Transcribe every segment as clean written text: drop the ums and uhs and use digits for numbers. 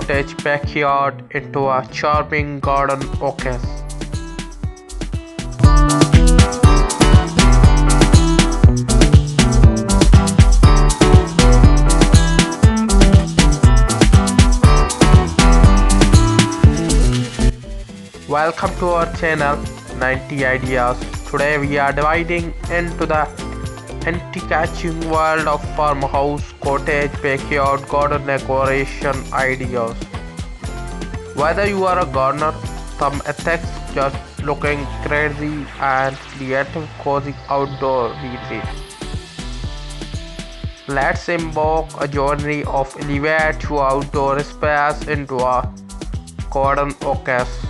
cottage backyard into a charming garden oasis. Welcome to our channel 90 Ideas. Today we are dividing into the anti-catching world of farmhouse, cottage, backyard, garden decoration ideas. Whether you are a gardener, some ethics just looking crazy, and creative cozy outdoor retreat, let's embark a journey of elevate your outdoor space into a garden oasis.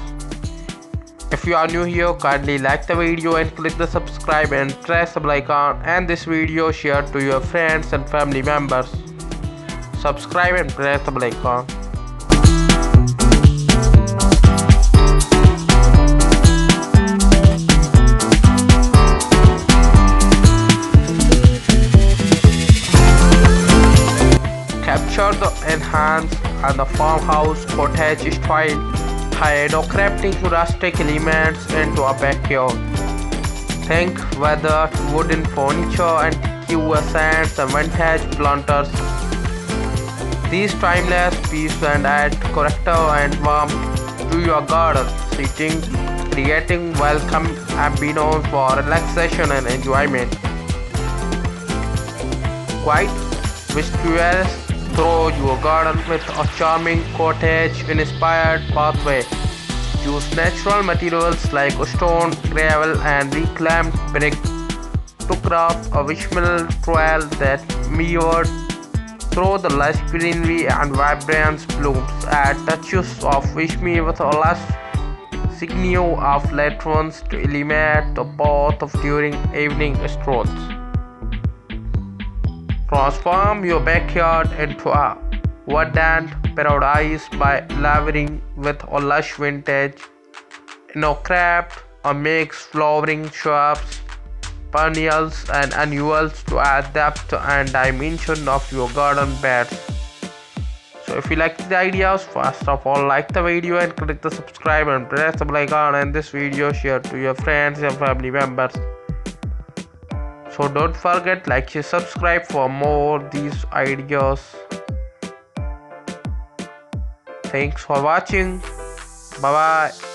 If you are new here, kindly like the video and click the subscribe and press the bell icon, and this video share to your friends and family members. Subscribe and press the bell icon. Capture the enhanced and the farmhouse cottage style crafting rustic elements into a backyard. Think whether wooden furniture and accents and vintage planters. These timeless pieces and add character and warmth to your garden setting, creating welcome ambience for relaxation and enjoyment. Quite visuals through your garden with a charming cottage-inspired pathway. Use natural materials like stone, gravel, and reclaimed brick to craft a visual trail that meandered through the lush greenery and vibrant blooms. Add touches of vishmi with a lush signal of lanterns to illuminate the path of during evening strolls. Transform your backyard into a verdant paradise by layering with a lush vintage craft or mix flowering shrubs, perennials and annuals to add depth and dimension of your garden beds. So if you like the ideas, first of all like the video and click the subscribe and press the bell icon, and this video share to your friends and family members. So don't forget like to subscribe for more these ideas. Thanks for watching. Bye bye.